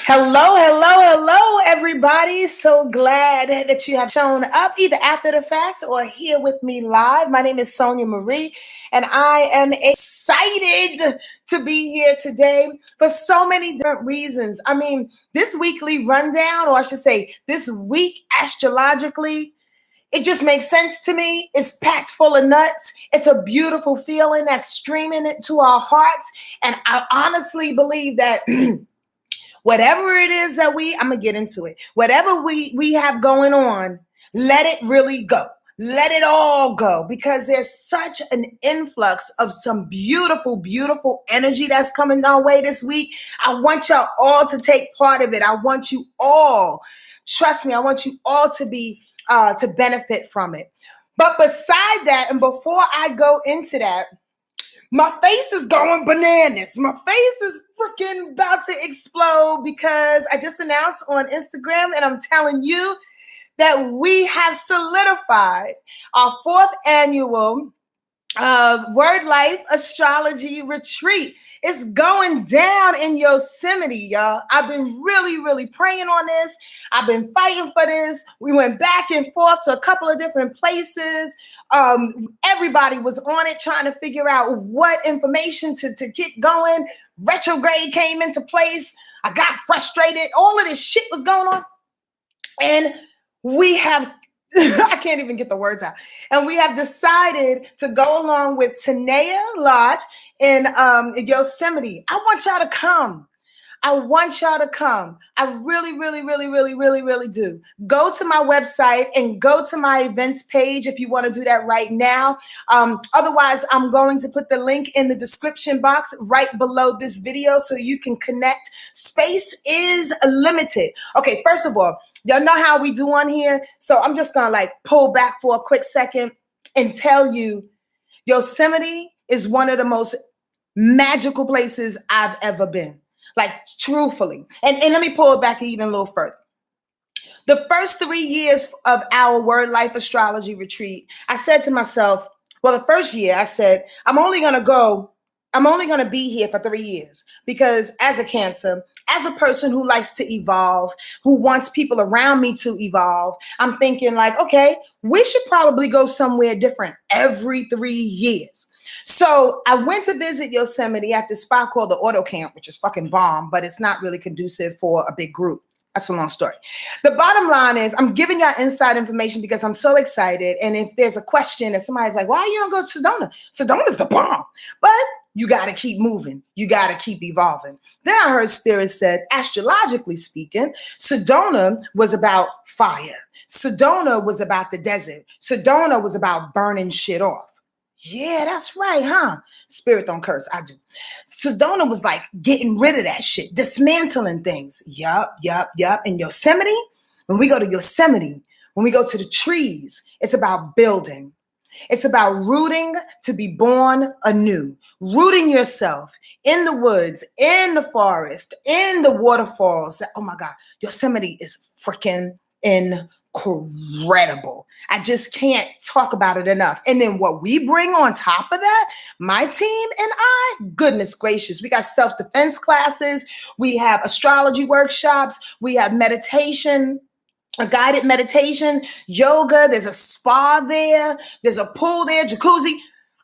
Hello, hello, hello, everybody. So glad that you have shown up either after the fact or here with me live. My name is Sonia Marie, and I am excited to be here today for so many different reasons. I mean, this weekly rundown, or I should say, this week astrologically, it just makes sense to me. It's packed full of nuts. It's a beautiful feeling that's streaming into our hearts. And I honestly believe that whatever it is that I'm gonna get into it. Whatever we have going on, let it really go. Let it all go, because there's such an influx of some beautiful, beautiful energy that's coming our way this week. I want y'all all to take part of it. I want you all, trust me, I want you all to be to benefit from it. But beside that, and before I go into that, my face is going bananas. My face is freaking about to explode because I just announced on Instagram, and I'm telling you that we have solidified our fourth annual Wordlife Astrology Retreat. It's going down in Yosemite, y'all. I've been really praying on this. I've been fighting for this. We went back and forth to a couple of different places. Everybody was on it trying to figure out what information to get going. Retrograde came into place. I got frustrated. All of this shit was going on. And we have I can't even get the words out. And we have decided to go along with Tanea Lodge in Yosemite. I want y'all to come. I want y'all to come. I really do. Go to my website and go to my events page if you want to do that right now. Otherwise, I'm going to put the link in the description box right below this video so you can connect. Space is limited. Okay, first of all, y'all know how we do on here. So I'm just going to pull back for a quick second and tell you Yosemite is one of the most magical places I've ever been. Truthfully. And let me pull it back even a little further. The first 3 years of our Wordlife Astrology Retreat, I said to myself, well, the first year I said, I'm only going to be here for 3 years because as a Cancer, as a person who likes to evolve, who wants people around me to evolve, I'm thinking okay, we should probably go somewhere different every 3 years. So I went to visit Yosemite at this spot called the Auto Camp, which is fucking bomb, but it's not really conducive for a big group. That's a long story. The bottom line is I'm giving y'all inside information because I'm so excited. And if there's a question and somebody's like, why you don't go to Sedona? Sedona's the bomb. But you got to keep moving. You got to keep evolving. Then I heard Spirit said, astrologically speaking, Sedona was about fire. Sedona was about the desert. Sedona was about burning shit off. Yeah, that's right, huh? Spirit don't curse. I do. Sedona was getting rid of that shit, dismantling things. Yup. In Yosemite, when we go to Yosemite, when we go to the trees, it's about building. It's about rooting to be born anew, rooting yourself in the woods, in the forest, in the waterfalls. Oh my God, Yosemite is freaking incredible. I just can't talk about it enough. And then what we bring on top of that, my team and I, goodness gracious, we got self-defense classes, we have astrology workshops, we have meditation, a guided meditation, yoga, there's a spa there, there's a pool there, jacuzzi.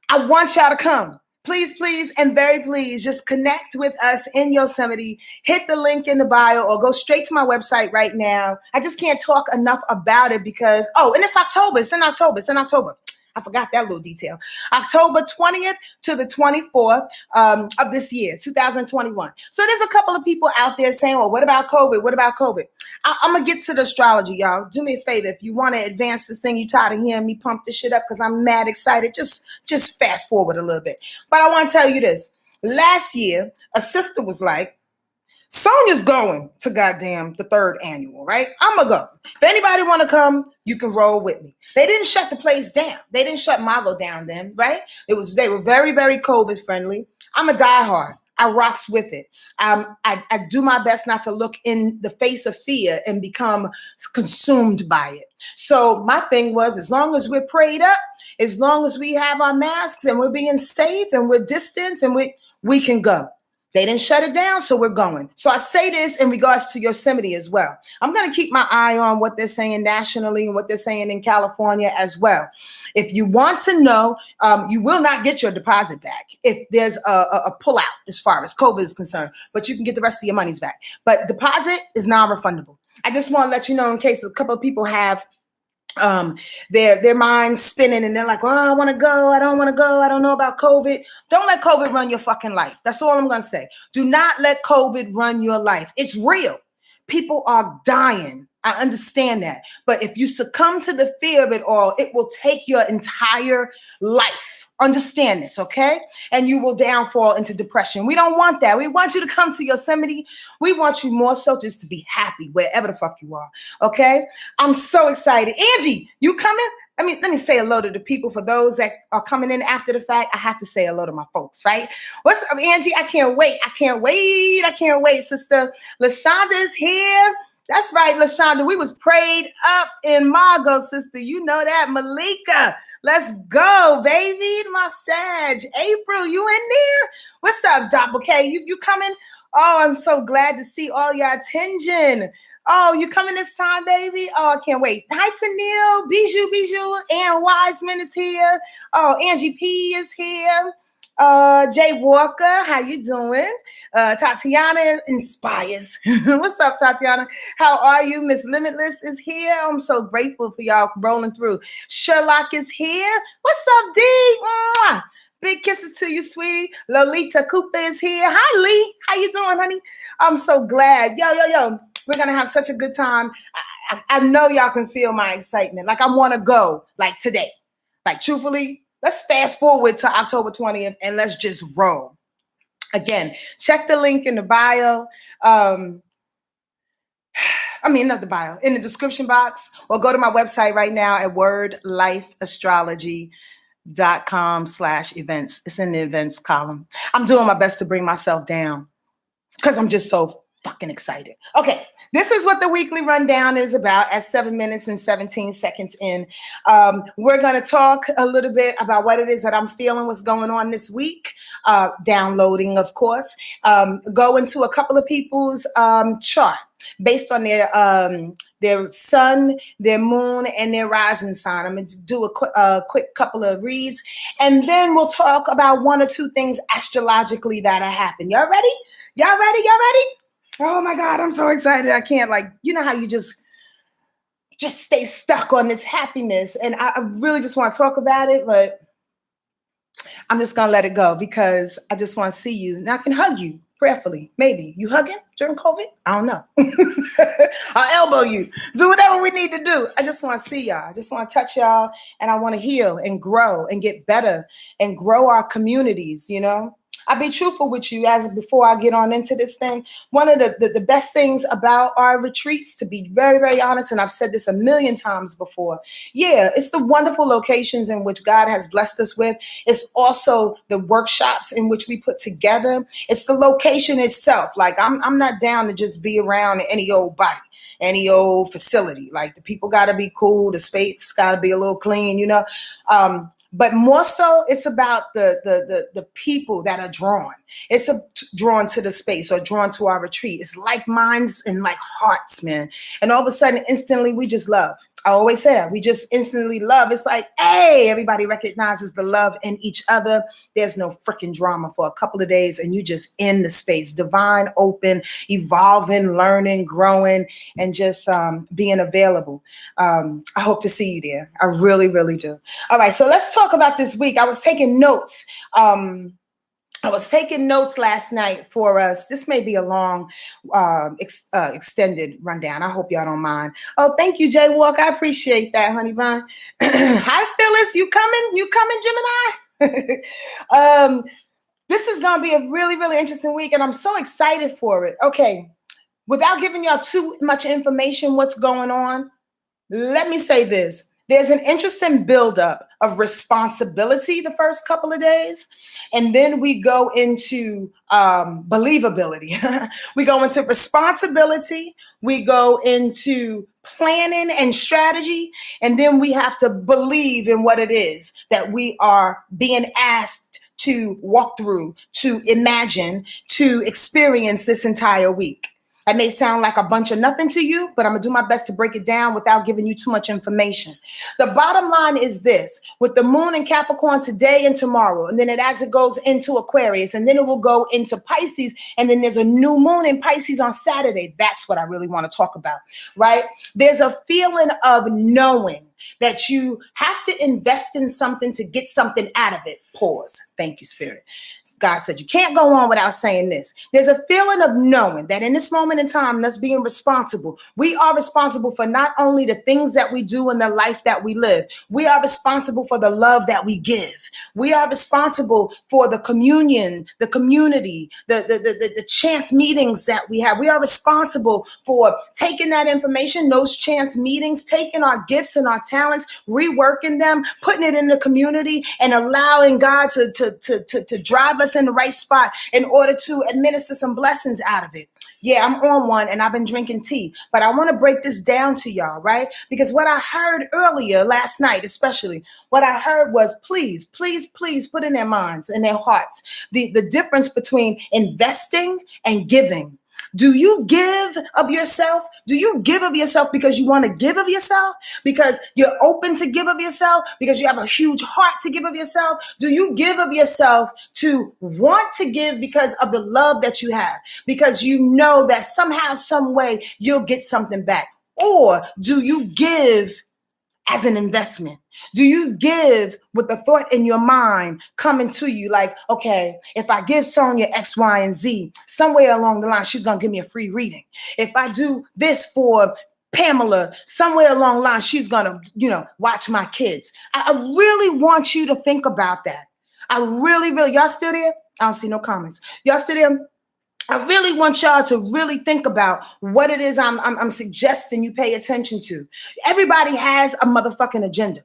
I want y'all to come. Please, and very please, just connect with us in Yosemite. Hit the link in the bio or go straight to my website right now. I just can't talk enough about it because, and it's October. It's in October. I forgot that little detail. October 20th to the 24th of this year, 2021. So there's a couple of people out there saying, well, what about COVID? I'm going to get to the astrology, y'all. Do me a favor. If you want to advance this thing, you tired of hearing me pump this shit up because I'm mad excited. Just fast forward a little bit. But I want to tell you this. Last year, a sister was like, Sonia's going to goddamn the third annual, right? I'm going to go. If anybody want to come, you can roll with me. They didn't shut the place down. They didn't shut Mago down then, right? They were very COVID friendly. I'm a diehard. I rocks with it. I do my best not to look in the face of fear and become consumed by it. So my thing was, as long as we're prayed up, as long as we have our masks and we're being safe and we're distanced and we can go. They didn't shut it down, so we're going. So I say this in regards to Yosemite as well. I'm going to keep my eye on what they're saying nationally and what they're saying in California as well. If you want to know, you will not get your deposit back if there's a pullout as far as COVID is concerned, but you can get the rest of your monies back. But deposit is non-refundable. I just want to let you know in case a couple of people have their minds spinning and they're like, oh, I want to go. I don't want to go. I don't know about COVID. Don't let COVID run your fucking life. That's all I'm going to say. Do not let COVID run your life. It's real. People are dying. I understand that. But if you succumb to the fear of it all, it will take your entire life. Understand this, okay? And you will downfall into depression. We don't want that. We want you to come to Yosemite. We want you more so just to be happy wherever the fuck you are, okay? I'm so excited. Angie, you coming? Let me say hello to the people. For those that are coming in after the fact, I have to say hello to my folks, right? What's up, Angie? I can't wait. I can't wait. Sister LaShonda's here. That's right, LaShonda. We was prayed up in Margot, sister. You know that. Malika, let's go, baby. My Sag. April, you in there? What's up, Doppel K? You coming? Oh, I'm so glad to see all your attention. Oh, you coming this time, baby? Oh, I can't wait. Hi to Neil, Bijou, Ann Wiseman is here. Oh, Angie P is here. Jay Walker, how you doing? Tatiana Inspires. What's up, Tatiana? How are you? Miss Limitless is here. I'm so grateful for y'all rolling through. Sherlock is here. What's up, D? Mwah. Big kisses to you, sweetie. Lolita Cooper is here. Hi, Lee. How you doing, honey? I'm so glad. Yo. We're going to have such a good time. I know y'all can feel my excitement. Like, I want to go, like, today. Like, truthfully, let's fast forward to October 20th and let's just roll. Again, check the link in the bio. Not the bio, in the description box, or go to my website right now at wordlifeastrology.com/events. It's in the events column. I'm doing my best to bring myself down because I'm just so fucking excited. Okay. This is what the weekly rundown is about at 7 minutes and 17 seconds in. We're going to talk a little bit about what it is that I'm feeling, what's going on this week. Downloading, of course. Go into a couple of people's chart based on their sun, their moon, and their rising sign. I'm going to do a quick couple of reads, and then we'll talk about one or two things astrologically that are happening. Y'all ready? Y'all ready? Oh my God, I'm so excited. I can't, you know how you just stay stuck on this happiness. And I really just want to talk about it, but I'm just going to let it go because I just want to see you. And I can hug you prayerfully. Maybe. You hugging during COVID? I don't know. I'll elbow you. Do whatever we need to do. I just want to see y'all. I just want to touch y'all. And I want to heal and grow and get better and grow our communities, you know? I'll be truthful with you as before I get on into this thing. One of the best things about our retreats, to be very, very honest, and I've said this a million times before, it's the wonderful locations in which God has blessed us with. It's also the workshops in which we put together. It's the location itself. Like, I'm not down to just be around any old body, any old facility. Like, the people got to be cool. The space got to be a little clean, you know. But more so, it's about the people that are drawn. It's drawn to the space or drawn to our retreat. It's like minds and like hearts, man. And all of a sudden, instantly, we just love. I always say that. We just instantly love. It's like, hey, everybody recognizes the love in each other. There's no freaking drama for a couple of days, and you just in the space, divine, open, evolving, learning, growing, and just being available. I hope to see you there. I really, really do. All right, so let's talk about this week. I was taking notes. Last night for us. This may be a long, extended rundown. I hope y'all don't mind. Oh, thank you, Jay Walk. I appreciate that, honey bun. Hi, Phyllis. You coming, Gemini? This is going to be a really, really interesting week, and I'm so excited for it. Okay, without giving y'all too much information what's going on, let me say this. There's an interesting buildup of responsibility the first couple of days. And then we go into believability. We go into responsibility. We go into planning and strategy. And then we have to believe in what it is that we are being asked to walk through, to imagine, to experience this entire week. That may sound like a bunch of nothing to you, but I'm going to do my best to break it down without giving you too much information. The bottom line is this: with the moon in Capricorn today and tomorrow, and then as it goes into Aquarius, and then it will go into Pisces, and then there's a new moon in Pisces on Saturday. That's what I really want to talk about, right? There's a feeling of knowing that you have to invest in something to get something out of it. Pause. Thank you, Spirit. God said you can't go on without saying this. There's a feeling of knowing that in this moment in time, us being responsible, we are responsible for not only the things that we do in the life that we live, we are responsible for the love that we give. We are responsible for the communion, the community, the chance meetings that we have. We are responsible for taking that information, those chance meetings, taking our gifts and our talents, reworking them, putting it in the community, and allowing God to drive us in the right spot in order to administer some blessings out of it. Yeah, I'm on one and I've been drinking tea, but I want to break this down to y'all, right? Because what I heard earlier last night, especially what I heard was please put in their minds and their hearts the difference between investing and giving. Do you give of yourself? Do you give of yourself because you want to give of yourself? Because you're open to give of yourself? Because you have a huge heart to give of yourself? Do you give of yourself to want to give because of the love that you have? Because you know that somehow, some way, you'll get something back? Or do you give as an investment? Do you give with the thought in your mind coming to you like, okay, if I give Sonia X, Y, and Z, somewhere along the line, she's going to give me a free reading. If I do this for Pamela, somewhere along the line, she's going to, watch my kids. I really want you to think about that. I really, y'all still there? I don't see no comments. Y'all still there? I really want y'all to really think about what it is I'm suggesting you pay attention to. Everybody has a motherfucking agenda.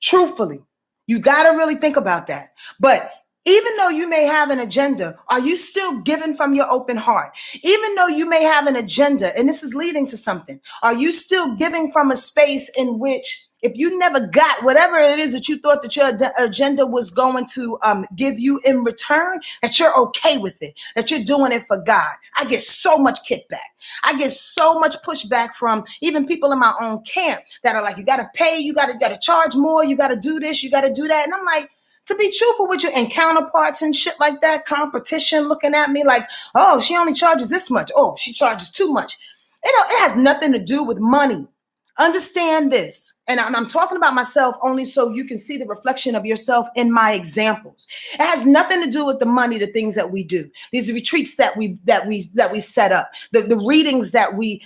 Truthfully, you got to really think about that. But even though you may have an agenda, are you still giving from your open heart? Even though you may have an agenda, and this is leading to something, are you still giving from a space in which, if you never got whatever it is that you thought that your agenda was going to give you in return, that you're okay with it, that you're doing it for God? I get so much kickback. I get so much pushback from even people in my own camp that are like, you got to pay, you got to charge more, you got to do this, you got to do that. And I'm like, to be truthful with you, and counterparts and shit like that, competition looking at me like, oh, she only charges this much. Oh, she charges too much. It has nothing to do with money. Understand this. And I'm talking about myself only so you can see the reflection of yourself in my examples. It has nothing to do with the money, the things that we do, these retreats that we set up, the readings that we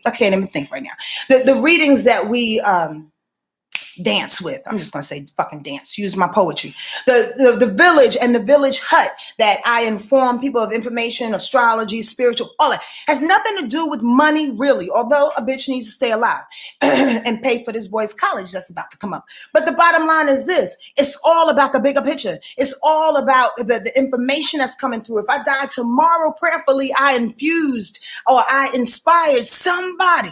I can't even think right now. The readings that we dance with. I'm just going to say fucking dance. Use my poetry. The village and the village hut that I inform people of information, astrology, spiritual, all that has nothing to do with money, really. Although a bitch needs to stay alive and pay for this boy's college that's about to come up. But the bottom line is this: it's all about the bigger picture. It's all about the information that's coming through. If I die tomorrow, prayerfully, I infused or I inspired somebody.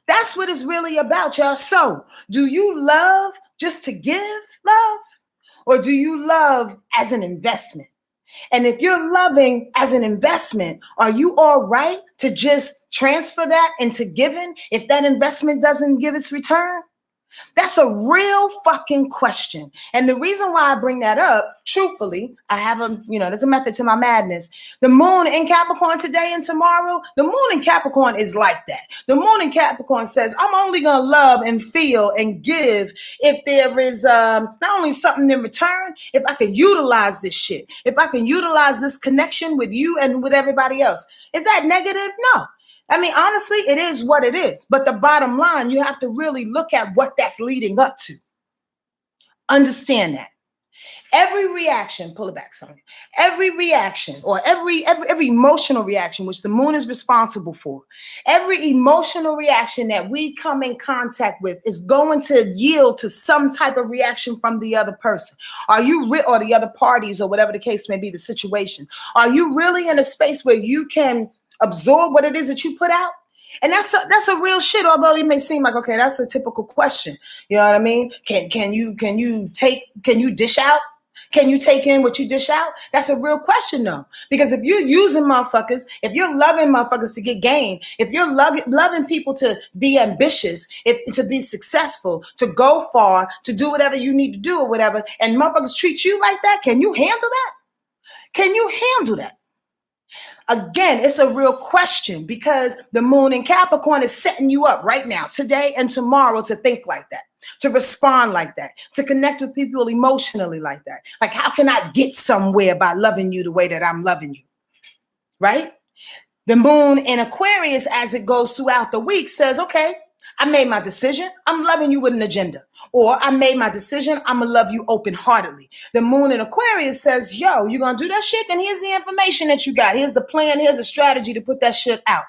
That's what it's really about, y'all. So, do you love just to give love? Or do you love as an investment? And if you're loving as an investment, are you all right to just transfer that into giving if that investment doesn't give its return? That's a real fucking question. And the reason why I bring that up, truthfully, I have there's a method to my madness. The moon in Capricorn today and tomorrow, the moon in Capricorn is like that. The moon in Capricorn says, I'm only going to love and feel and give if there is not only something in return, if I can utilize this shit, if I can utilize this connection with you and with everybody else. Is that negative? No. I mean, honestly, it is what it is. But the bottom line, you have to really look at what that's leading up to. Understand that. Every reaction, pull it back, Sonia. Every reaction or every emotional reaction, which the moon is responsible for, every emotional reaction that we come in contact with is going to yield to some type of reaction from the other person. Are you or the other parties or whatever the case may be, the situation? Are you really in a space where you can absorb what it is that you put out? And that's a real shit. Although it may seem like, okay, that's a typical question. You know what I mean? Can you dish out? Can you take in what you dish out? That's a real question though. Because if you're using motherfuckers, if you're loving motherfuckers to get gain, if you're loving people to be ambitious, to be successful, to go far, to do whatever you need to do or whatever, and motherfuckers treat you like that, can you handle that? Can you handle that? Again, it's a real question because the moon in Capricorn is setting you up right now, today and tomorrow, to think like that, to respond like that, to connect with people emotionally like that. Like, how can I get somewhere by loving you the way that I'm loving you? Right? The moon in Aquarius, as it goes throughout the week, says, okay, I made my decision. I'm loving you with an agenda. Or I made my decision. I'm going to love you open-heartedly. The moon in Aquarius says, yo, you going to do that shit? Then here's the information that you got. Here's the plan. Here's a strategy to put that shit out.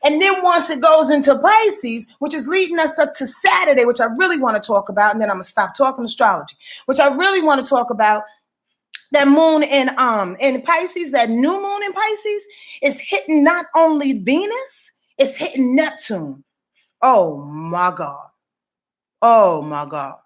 And then once it goes into Pisces, which is leading us up to Saturday, which I really want to talk about, and then I'm going to stop talking astrology, which I really want to talk about, that moon in Pisces, that new moon in Pisces is hitting not only Venus, it's hitting Neptune. Oh my God. Oh my God.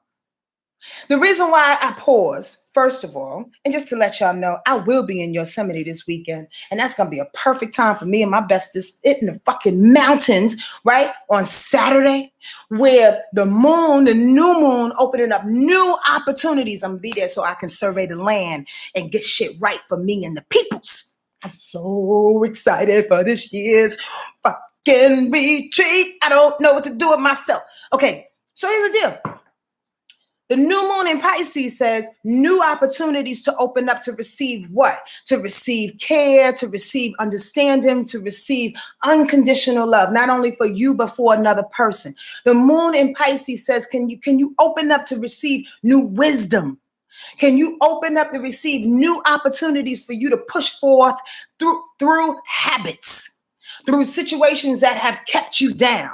The reason why I pause, first of all, and just to let y'all know, I will be in Yosemite this weekend, and that's going to be a perfect time for me and my bestest in the fucking mountains, right? On Saturday, where the moon, the new moon, opening up new opportunities. I'm going to be there so I can survey the land and get shit right for me and the peoples. I'm so excited for this year's fucking retreat. I don't know what to do with myself. Okay, so here's the deal. The new moon in Pisces says new opportunities to open up to receive what? To receive care, to receive understanding, to receive unconditional love, not only for you, but for another person. The moon in Pisces says, can you open up to receive new wisdom? Can you open up to receive new opportunities for you to push forth through habits, through situations that have kept you down?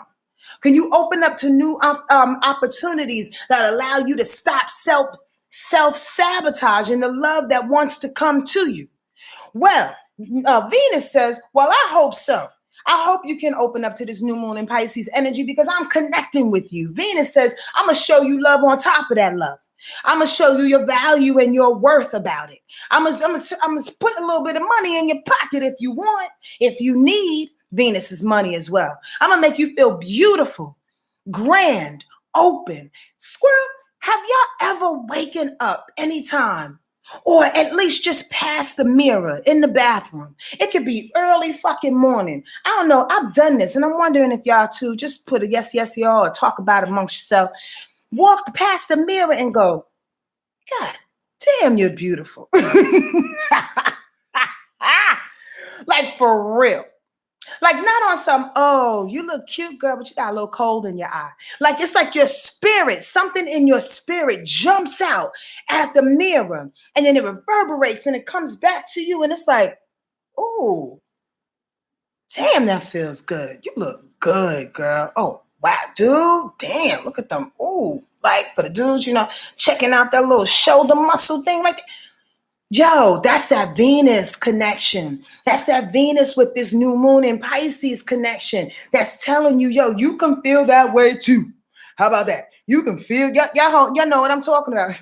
Can you open up to new opportunities that allow you to stop self-sabotage and the love that wants to come to you? Well, Venus says, well, I hope so. I hope you can open up to this new moon in Pisces energy because I'm connecting with you. Venus says, I'm going to show you love on top of that love. I'm going to show you your value and your worth about it. I'm going to put a little bit of money in your pocket if you want, if you need. Venus is money as well. I'm going to make you feel beautiful, grand, open. Squirrel, have y'all ever waken up anytime or at least just past the mirror in the bathroom? It could be early fucking morning. I don't know. I've done this and I'm wondering if y'all too, just put a yes, y'all, or talk about it amongst yourself. Walk past the mirror and go, God damn, you're beautiful. Like for real. Like not on some, oh, you look cute, girl, but you got a little cold in your eye. Like it's like your spirit, something in your spirit jumps out at the mirror and then it reverberates and it comes back to you. And it's like, oh, damn, that feels good. You look good, girl. Oh, wow, dude, damn, look at them. Ooh, like for the dudes, you know, checking out that little shoulder muscle thing like that. Yo, that's that Venus connection. That's that Venus with this new moon in Pisces connection. That's telling you, yo, you can feel that way too. How about that? You can feel, y'all know what I'm talking about.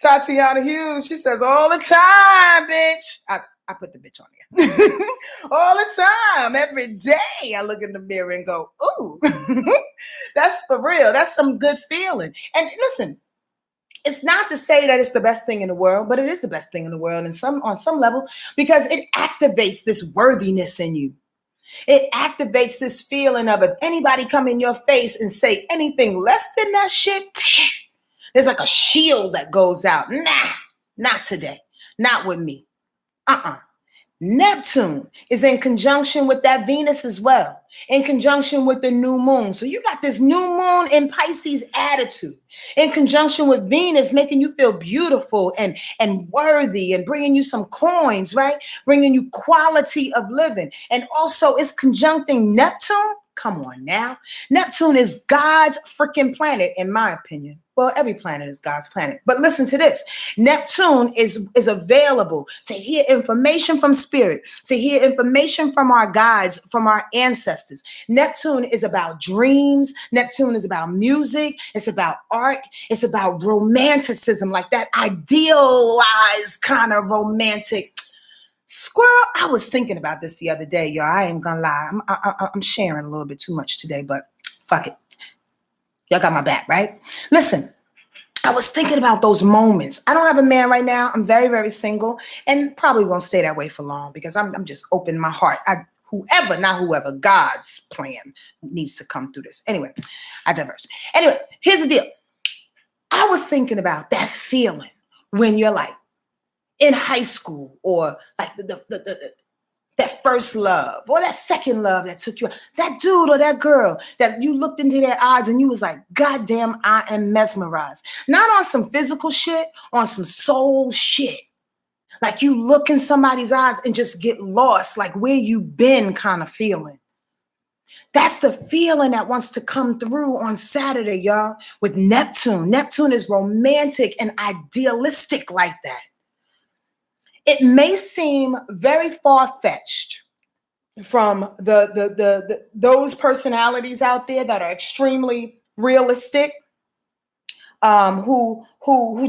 Tatiana Hughes, she says all the time, bitch. I put the bitch on here. All the time, every day I look in the mirror and go, ooh, that's for real. That's some good feeling. And listen, it's not to say that it's the best thing in the world, but it is the best thing in the world on some level because it activates this worthiness in you. It activates this feeling of if anybody come in your face and say anything less than that shit, there's like a shield that goes out. Nah, not today. Not with me. Neptune is in conjunction with that Venus as well, in conjunction with the new moon. So you got this new moon in Pisces attitude in conjunction with Venus, making you feel beautiful and worthy and bringing you some coins, right? Bringing you quality of living. And also it's conjuncting Neptune. Come on now. Neptune is God's freaking planet, in my opinion. Well, every planet is God's planet. But listen to this. Neptune is available to hear information from spirit, to hear information from our guides, from our ancestors. Neptune is about dreams. Neptune is about music. It's about art. It's about romanticism, like that idealized kind of romantic. Squirrel, I was thinking about this the other day, y'all. I ain't gonna lie. I'm sharing a little bit too much today, but fuck it. Y'all got my back, right? Listen, I was thinking about those moments. I don't have a man right now. I'm very, very single and probably won't stay that way for long because I'm just opening my heart. Whoever, God's plan needs to come through this. Anyway, I diverse. Anyway, here's the deal. I was thinking about that feeling when you're like in high school or like that first love or that second love that took you, that dude or that girl that you looked into their eyes and you was like, God damn, I am mesmerized. Not on some physical shit, on some soul shit. Like you look in somebody's eyes and just get lost, like where you been kind of feeling. That's the feeling that wants to come through on Saturday, y'all, with Neptune. Neptune is romantic and idealistic like that. It may seem very far-fetched from those personalities out there that are extremely realistic, who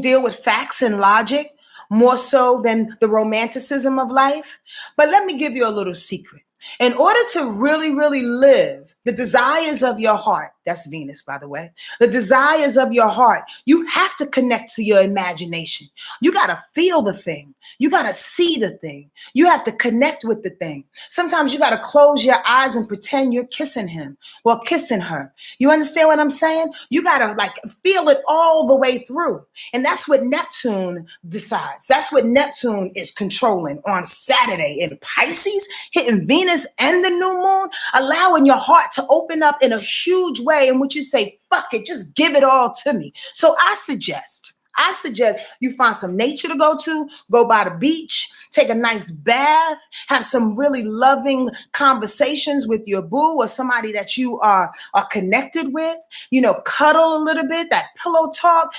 deal with facts and logic more so than the romanticism of life. But let me give you a little secret. In order to really, really live the desires of your heart, that's Venus, by the way, the desires of your heart, you have to connect to your imagination. You got to feel the thing. You got to see the thing. You have to connect with the thing. Sometimes you got to close your eyes and pretend you're kissing him or kissing her. You understand what I'm saying? You got to like feel it all the way through. And that's what Neptune decides. That's what Neptune is controlling on Saturday in Pisces, hitting Venus and the new moon, allowing your heart to open up in a huge way in which you say, fuck it, just give it all to me. So I suggest you find some nature to go by the beach, take a nice bath, have some really loving conversations with your boo or somebody that you are connected with, cuddle a little bit, that pillow talk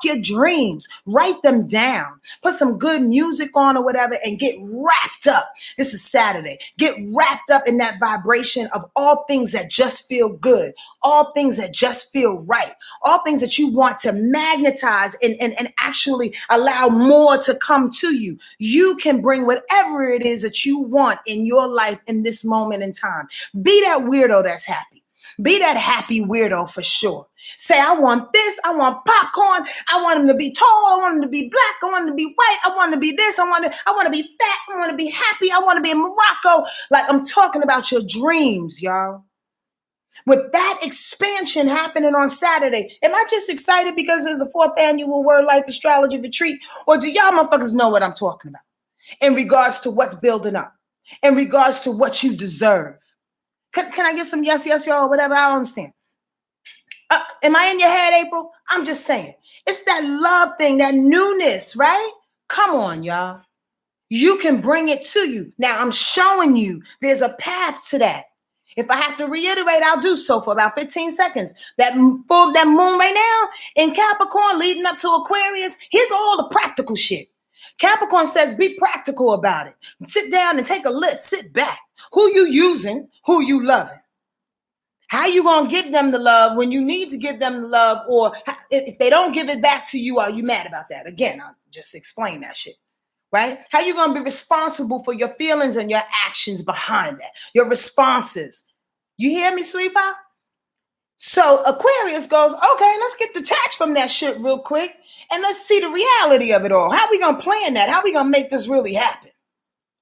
your dreams, write them down, put some good music on or whatever and get wrapped up. This is Saturday. Get wrapped up in that vibration of all things that just feel good, all things that just feel right, all things that you want to magnetize and actually allow more to come to you. You can bring whatever it is that you want in your life in this moment in time. Be that weirdo that's happy. Be that happy weirdo for sure. Say, I want this. I want popcorn. I want him to be tall. I want him to be black. I want him to be white. I want him to be this. I want to be fat. I want to be happy. I want to be in Morocco. Like I'm talking about your dreams, y'all. With that expansion happening on Saturday, am I just excited because there's a 4th annual Wordlife Astrology Retreat? Or do y'all motherfuckers know what I'm talking about in regards to what's building up, in regards to what you deserve? Can I get some yes, y'all, or whatever? I don't understand. Am I in your head, April? I'm just saying. It's that love thing, that newness, right? Come on, y'all. You can bring it to you. Now, I'm showing you there's a path to that. If I have to reiterate, I'll do so for about 15 seconds. That moon right now in Capricorn leading up to Aquarius, here's all the practical shit. Capricorn says be practical about it. Sit down and take a list. Sit back. Who you using? Who you loving? How you going to give them the love when you need to give them the love? Or if they don't give it back to you, are you mad about that? Again, I'll just explain that shit. Right? How you going to be responsible for your feelings and your actions behind that? Your responses. You hear me, sweet pie? So Aquarius goes, okay, let's get detached from that shit real quick and let's see the reality of it all. How are we going to plan that? How are we going to make this really happen?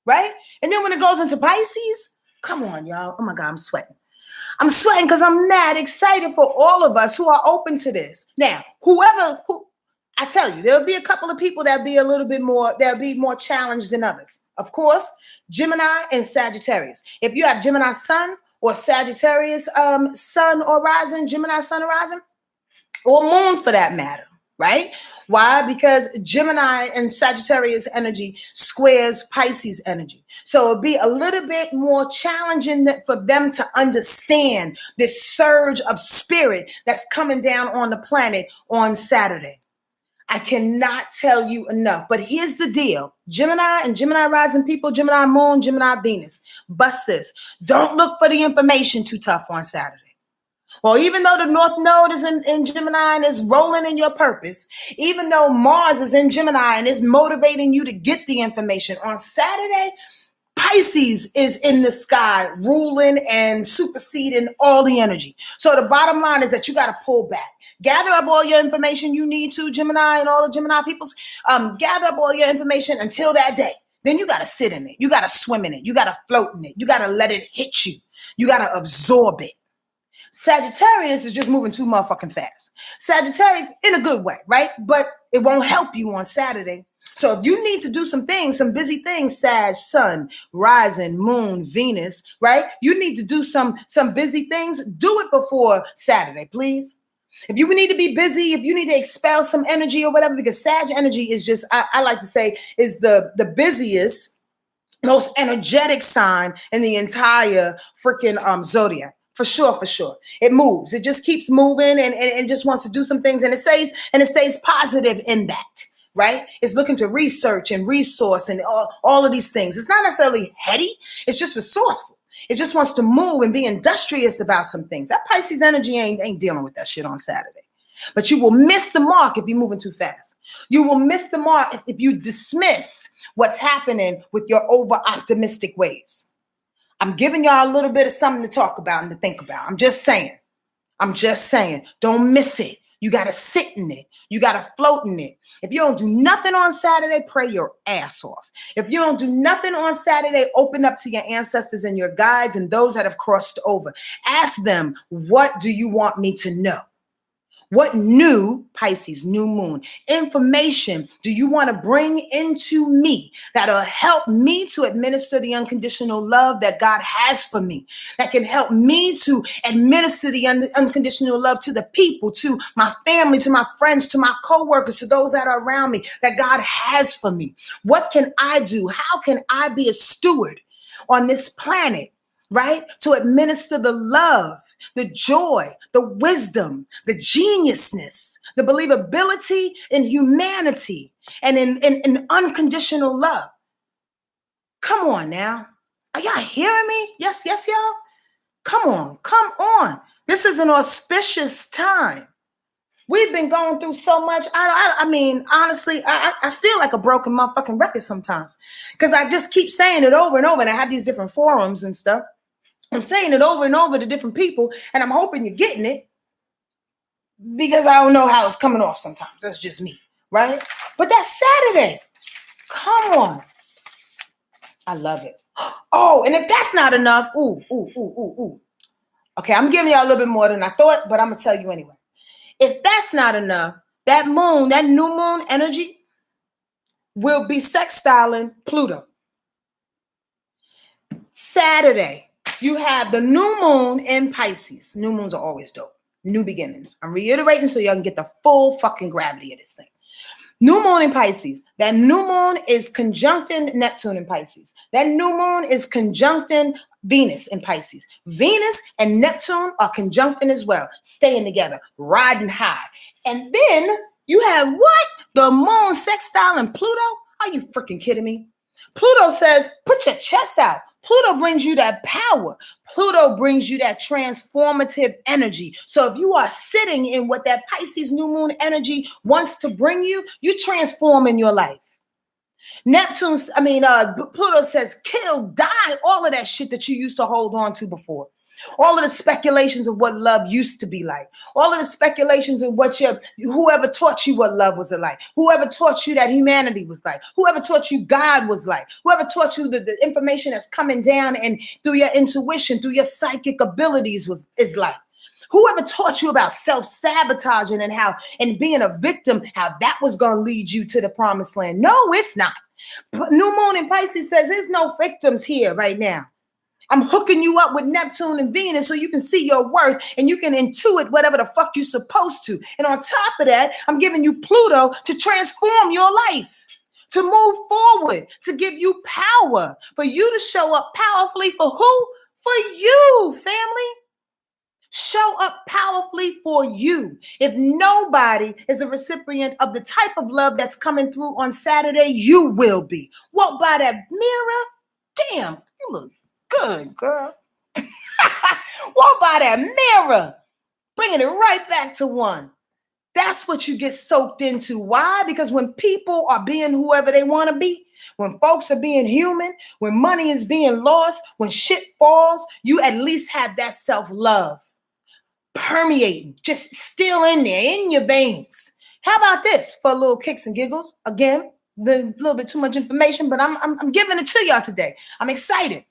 Right? And then when it goes into Pisces, come on, y'all. Oh my God, I'm sweating. I'm sweating because I'm mad excited for all of us who are open to this. Now, I tell you, there'll be a couple of people that'll be more challenged than others. Of course, Gemini and Sagittarius. If you have Gemini sun or Sagittarius sun or rising, Gemini sun or rising, or moon for that matter, right? Why? Because Gemini and Sagittarius energy squares Pisces energy. So it'd be a little bit more challenging for them to understand this surge of spirit that's coming down on the planet on Saturday. I cannot tell you enough. But here's the deal. Gemini and Gemini rising people, Gemini moon, Gemini Venus. Bust this. Don't look for the information too tough on Saturday. Well, even though the North Node is in Gemini and is rolling in your purpose, even though Mars is in Gemini and is motivating you to get the information, on Saturday, Pisces is in the sky, ruling and superseding all the energy. So the bottom line is that you got to pull back. Gather up all your information you need to, Gemini and all the Gemini peoples. Gather up all your information until that day. Then you got to sit in it. You got to swim in it. You got to float in it. You got to let it hit you. You got to absorb it. Sagittarius is just moving too motherfucking fast. Sagittarius in a good way, right? But it won't help you on Saturday. So if you need to do some things, some busy things, Sag, Sun, Rising, Moon, Venus, right? You need to do some busy things. Do it before Saturday, please. If you need to be busy, if you need to expel some energy or whatever, because Sag energy is just, I like to say, is the busiest, most energetic sign in the entire freaking zodiac. For sure. It moves. It just keeps moving and just wants to do some things. And it stays positive in that, right? It's looking to research and resource and all of these things. It's not necessarily heady. It's just resourceful. It just wants to move and be industrious about some things. That Pisces energy ain't dealing with that shit on Saturday. But you will miss the mark if you're moving too fast. You will miss the mark if you dismiss what's happening with your over-optimistic ways. I'm giving y'all a little bit of something to talk about and to think about. I'm just saying. Don't miss it. You got to sit in it. You got to float in it. If you don't do nothing on Saturday, pray your ass off. If you don't do nothing on Saturday, open up to your ancestors and your guides and those that have crossed over. Ask them, what do you want me to know? What new, Pisces, new moon, information do you want to bring into me that'll help me to administer the unconditional love that God has for me, that can help me to administer the unconditional love to the people, to my family, to my friends, to my coworkers, to those that are around me, that God has for me? What can I do? How can I be a steward on this planet, right? To administer the love, the joy, the wisdom, the geniusness, the believability in humanity and in unconditional love. Come on now. Are y'all hearing me? Yes, y'all. Come on. This is an auspicious time. We've been going through so much. I mean, honestly, I feel like a broken motherfucking record sometimes because I just keep saying it over and over. And I have these different forums and stuff. I'm saying it over and over to different people, and I'm hoping you're getting it because I don't know how it's coming off sometimes. That's just me, right? But that's Saturday. Come on. I love it. Oh, and if that's not enough, ooh. Okay, I'm giving y'all a little bit more than I thought, but I'm going to tell you anyway. If that's not enough, that moon, that new moon energy will be sextiling Pluto. Saturday. You have the new moon in Pisces. New moons are always dope. New beginnings. I'm reiterating so y'all can get the full fucking gravity of this thing. New moon in Pisces. That new moon is conjuncting Neptune in Pisces. That new moon is conjuncting Venus in Pisces. Venus and Neptune are conjuncting as well, staying together, riding high. And then you have what? The moon sextile and Pluto? Are you freaking kidding me? Pluto says, put your chest out. Pluto brings you that power. Pluto brings you that transformative energy. So if you are sitting in what that Pisces new moon energy wants to bring you, you transform in your life. Pluto says, kill, die, all of that shit that you used to hold on to before. All of the speculations of what love used to be like. All of the speculations of what whoever taught you what love was like. Whoever taught you that humanity was like. Whoever taught you God was like. Whoever taught you the information that's coming down and through your intuition, through your psychic abilities is like. Whoever taught you about self-sabotaging and being a victim, how that was going to lead you to the promised land. No, it's not. New moon in Pisces says there's no victims here right now. I'm hooking you up with Neptune and Venus so you can see your worth and you can intuit whatever the fuck you're supposed to. And on top of that, I'm giving you Pluto to transform your life, to move forward, to give you power, for you to show up powerfully for who? For you, family. Show up powerfully for you. If nobody is a recipient of the type of love that's coming through on Saturday, you will be. Walk by that mirror. Damn, you look good, girl. Walk by that mirror, bringing it right back to one. That's what you get soaked into. Why? Because when people are being whoever they want to be, when folks are being human, when money is being lost, when shit falls, you at least have that self-love permeating, just still in there, in your veins. How about this for a little kicks and giggles? Again, a little bit too much information, but I'm giving it to y'all today. I'm excited.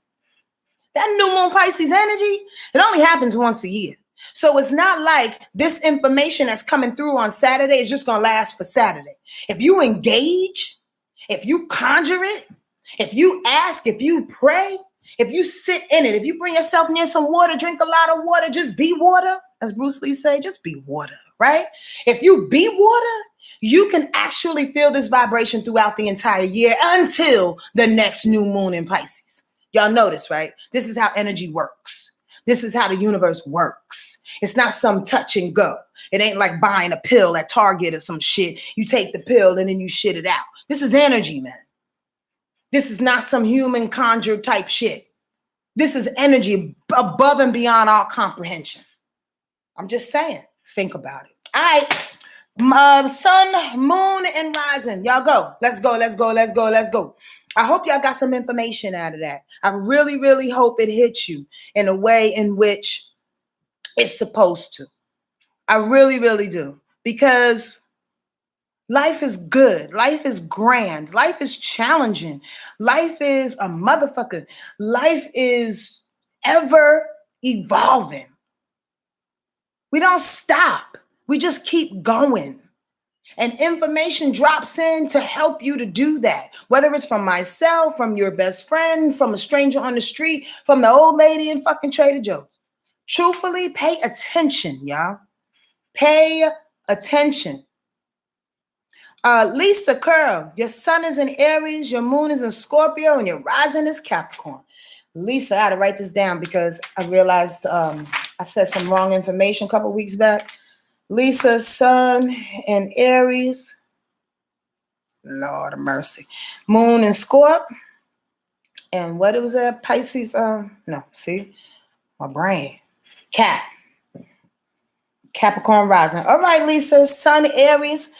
That new moon Pisces energy, it only happens once a year. So it's not like this information that's coming through on Saturday is just going to last for Saturday. If you engage, if you conjure it, if you ask, if you pray, if you sit in it, if you bring yourself near some water, drink a lot of water, just be water, as Bruce Lee say, just be water, right? If you be water, you can actually feel this vibration throughout the entire year until the next new moon in Pisces. Y'all notice, right? This is how energy works. This is how the universe works. It's not some touch and go. It ain't like buying a pill at Target or some shit. You take the pill and then you shit it out. This is energy, man. This is not some human conjured type shit. This is energy above and beyond all comprehension. I'm just saying, think about it. All right, sun, moon, and rising. Y'all go. Let's go, let's go, let's go, let's go. I hope y'all got some information out of that. I really, really hope it hits you in a way in which it's supposed to. I really, really do. Because life is good. Life is grand. Life is challenging. Life is a motherfucker. Life is ever evolving. We don't stop. We just keep going. And information drops in to help you to do that. Whether it's from myself, from your best friend, from a stranger on the street, from the old lady in fucking Trader Joe's. Truthfully, pay attention, y'all. Pay attention. Lisa Curl, your sun is in Aries, your moon is in Scorpio, and your rising is Capricorn. Lisa, I had to write this down because I realized I said some wrong information a couple weeks back. Lisa, sun in Aries. Lord of mercy. Moon in Scorp. And what it was that? Pisces. No, see? My brain. Capricorn rising. All right, Lisa, sun Aries.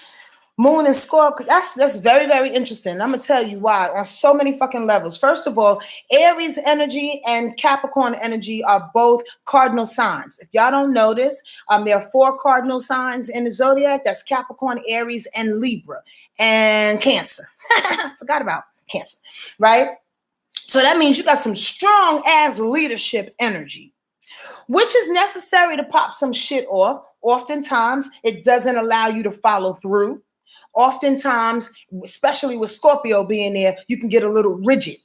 Moon and Scorpio, that's very, very interesting. I'm going to tell you why on so many fucking levels. First of all, Aries energy and Capricorn energy are both cardinal signs. If y'all don't know this, there are 4 cardinal signs in the zodiac. That's Capricorn, Aries, and Libra, and Cancer. Forgot about Cancer, right? So that means you got some strong ass leadership energy, which is necessary to pop some shit off. Oftentimes, it doesn't allow you to follow through. Oftentimes, especially with Scorpio being there, you can get a little rigid.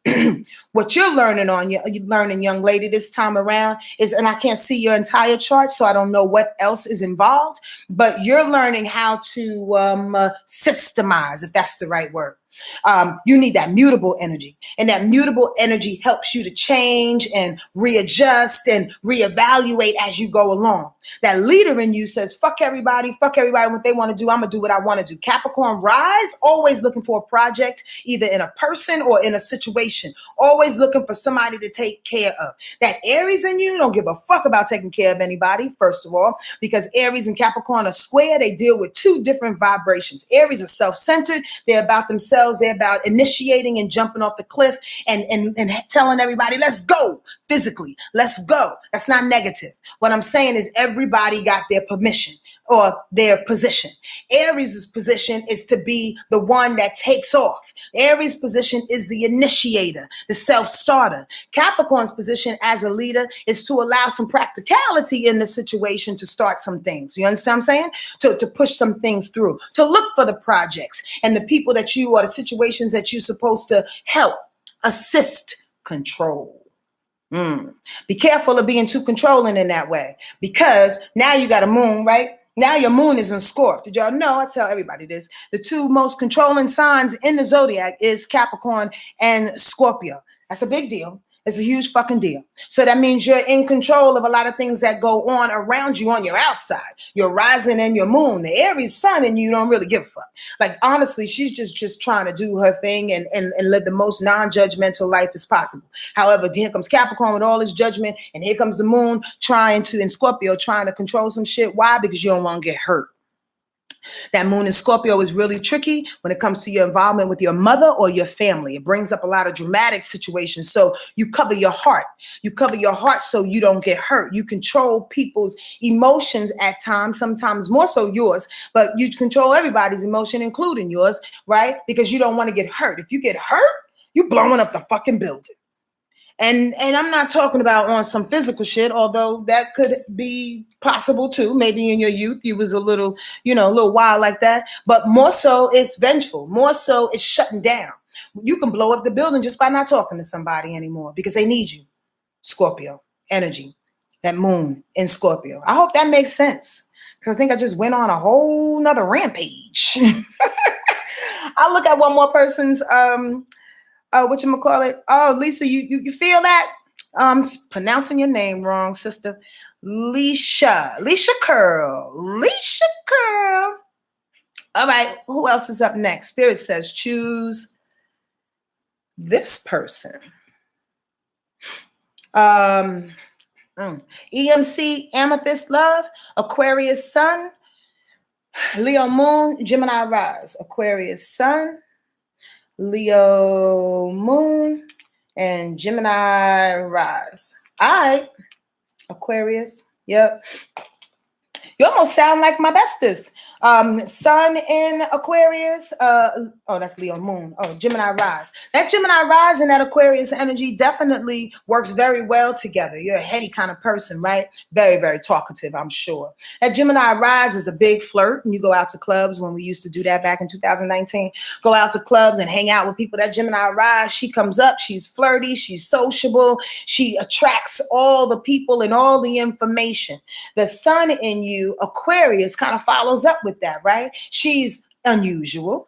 What you're learning young lady, this time around is, and I can't see your entire chart, so I don't know what else is involved, but you're learning how to systemize, if that's the right word. You need that mutable energy, and that mutable energy helps you to change and readjust and reevaluate as you go along. That leader in you says, fuck everybody what they want to do. I'm going to do what I want to do. Capricorn rise, always looking for a project, either in a person or in a situation, always looking for somebody to take care of. That Aries in you don't give a fuck about taking care of anybody, first of all, because Aries and Capricorn are square. They deal with 2 different vibrations. Aries are self-centered. They're about themselves. They're about initiating and jumping off the cliff and telling everybody, let's go physically. Let's go. That's not negative. What I'm saying is everybody got their permission or their position. Aries' position is to be the one that takes off. Aries' position is the initiator, the self-starter. Capricorn's position as a leader is to allow some practicality in the situation to start some things. You understand what I'm saying? To push some things through, to look for the projects and the people that you or the situations that you're supposed to help, assist, control. Be careful of being too controlling in that way, because now you got a moon, right? Now your moon is in Scorp. Did y'all know? I tell everybody this. The two most controlling signs in the zodiac is Capricorn and Scorpio. That's a big deal. It's a huge fucking deal. So that means you're in control of a lot of things that go on around you on your outside. Your rising and your moon, the Aries sun, and you don't really give a fuck. Like, honestly, she's just trying to do her thing and live the most non-judgmental life as possible. However, here comes Capricorn with all his judgment, and here comes the moon in Scorpio, trying to control some shit. Why? Because you don't want to get hurt. That moon in Scorpio is really tricky when it comes to your involvement with your mother or your family. It brings up a lot of dramatic situations. So you cover your heart. You cover your heart so you don't get hurt. You control people's emotions at times, sometimes more so yours, but you control everybody's emotion, including yours, right? Because you don't want to get hurt. If you get hurt, you're blowing up the fucking building. And I'm not talking about on some physical shit, although that could be possible too. Maybe in your youth, you was a little wild like that. But more so, it's vengeful. More so, it's shutting down. You can blow up the building just by not talking to somebody anymore because they need you. Scorpio energy, that moon in Scorpio. I hope that makes sense, because I think I just went on a whole nother rampage. I'll look at one more person's whatchamacallit. Oh, Lisa, you feel that? Pronouncing your name wrong, sister. Leisha Curl. All right, who else is up next? Spirit says choose this person. EMC Amethyst love, Aquarius sun, Leo moon, Gemini rise. Aquarius sun, Leo moon, and Gemini rise. All right, Aquarius. Yep. You almost sound like my bestest. Sun in Aquarius. That's Leo moon. Oh, Gemini rise. That Gemini rise and that Aquarius energy definitely works very well together. You're a heady kind of person, right? Very, very talkative, I'm sure. That Gemini rise is a big flirt, and you go out to clubs when we used to do that back in 2019. Go out to clubs and hang out with people. That Gemini rise, she comes up, she's flirty, she's sociable, she attracts all the people and all the information. The sun in you, Aquarius, kind of follows up with that, right? She's unusual.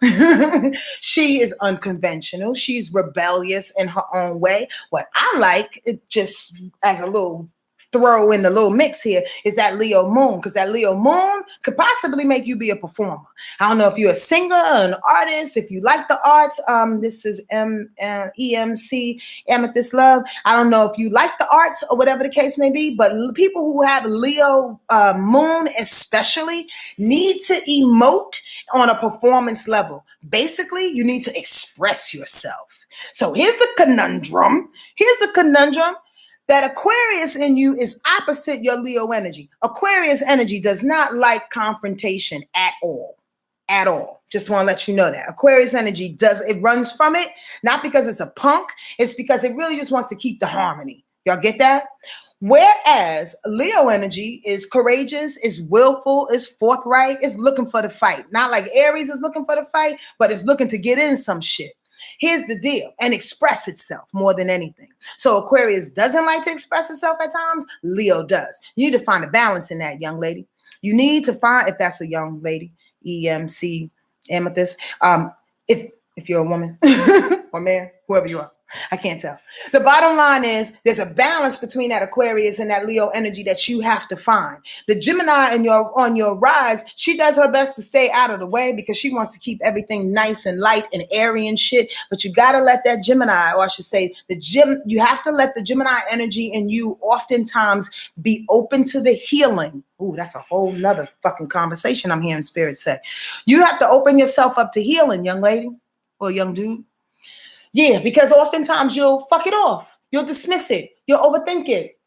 She is unconventional. She's rebellious in her own way. What I like, just as a little throw in the little mix here, is that Leo moon, because that Leo moon could possibly make you be a performer. I don't know if you're a singer or an artist, if you like the arts. This is EMC Amethyst love. I don't know if you like the arts or whatever the case may be, but people who have Leo moon especially need to emote on a performance level. Basically, you need to express yourself. So here's the conundrum. That Aquarius in you is opposite your Leo energy. Aquarius energy does not like confrontation at all. At all. Just want to let you know that. Aquarius energy runs from it, not because it's a punk, it's because it really just wants to keep the harmony. Y'all get that? Whereas Leo energy is courageous, is willful, is forthright, is looking for the fight. Not like Aries is looking for the fight, but it's looking to get in some shit. Here's the deal, and express itself more than anything. So Aquarius doesn't like to express itself at times. Leo does. You need to find a balance in that, young lady. You need to find, if that's a young lady, EMC Amethyst, if you're a woman or man, whoever you are. I can't tell. The bottom line is there's a balance between that Aquarius and that Leo energy that you have to find. The Gemini on your rise, she does her best to stay out of the way because she wants to keep everything nice and light and airy and shit. But you got to let that Gemini, or I should say you have to let the Gemini energy in you oftentimes be open to the healing. Ooh, that's a whole nother fucking conversation I'm hearing Spirit say. You have to open yourself up to healing, young lady or young dude. Yeah, because oftentimes you'll fuck it off. You'll dismiss it. You'll overthink it.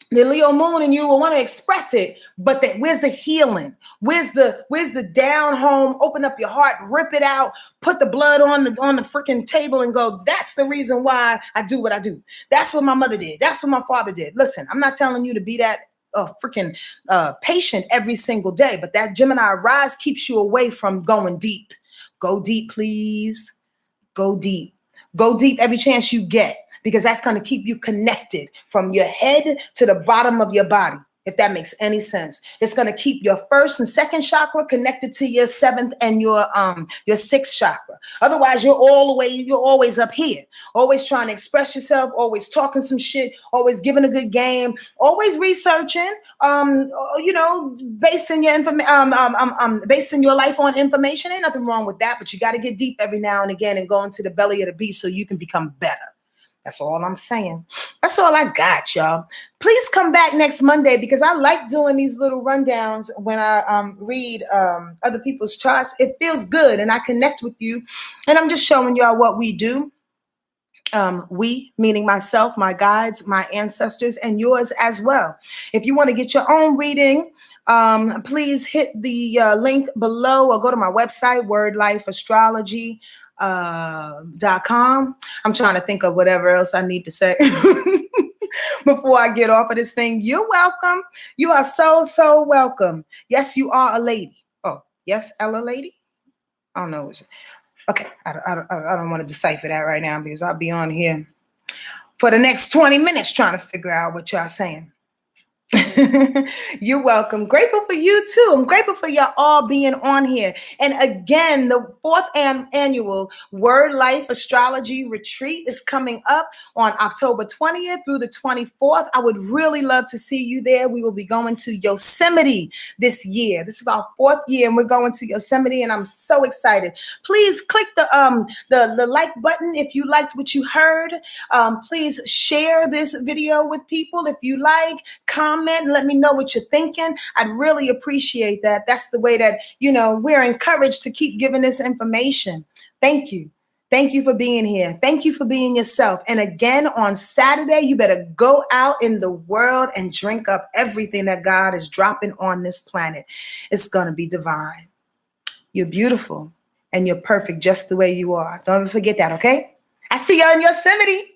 The Leo moon and you will want to express it, but where's the healing? Where's the down home? Open up your heart, rip it out, put the blood on the freaking table and go, that's the reason why I do what I do. That's what my mother did. That's what my father did. Listen, I'm not telling you to be that freaking patient every single day, but that Gemini rise keeps you away from going deep. Go deep, please. Go deep. Go deep every chance you get, because that's going to keep you connected from your head to the bottom of your body. If that makes any sense, it's going to keep your first and second chakra connected to your seventh and your sixth chakra. Otherwise, you're always up here, always trying to express yourself, always talking some shit, always giving a good game, always researching, basing basing your life on information. Ain't nothing wrong with that, but you got to get deep every now and again and go into the belly of the beast so you can become better. That's all I'm saying. That's all I got, y'all. Please come back next Monday, because I like doing these little rundowns when I read other people's charts. It feels good, and I connect with you. And I'm just showing y'all what we do. We, meaning myself, my guides, my ancestors, and yours as well. If you want to get your own reading, please hit the link below or go to my website, Wordlife Astrology. .com. I'm trying to think of whatever else I need to say before I get off of this thing. You're welcome. You are so welcome. Yes, you are a lady. Oh, yes, Ella lady. I don't know. Okay, I don't want to decipher that right now, because I'll be on here for the next 20 minutes trying to figure out what y'all saying. You're welcome. Grateful for you too. I'm grateful for y'all all being on here. And again, the 4th annual Word Life Astrology Retreat is coming up on October 20th through the 24th. I would really love to see you there. We will be going to Yosemite this year. This is our 4th year, and we're going to Yosemite, and I'm so excited. Please click the like button if you liked what you heard. Please share this video with people if you like. Comment and let me know what you're thinking. I'd really appreciate that. That's the way that, we're encouraged to keep giving this information. Thank you. Thank you for being here. Thank you for being yourself. And again, on Saturday, you better go out in the world and drink up everything that God is dropping on this planet. It's going to be divine. You're beautiful and you're perfect just the way you are. Don't ever forget that, okay? I see you in Yosemite.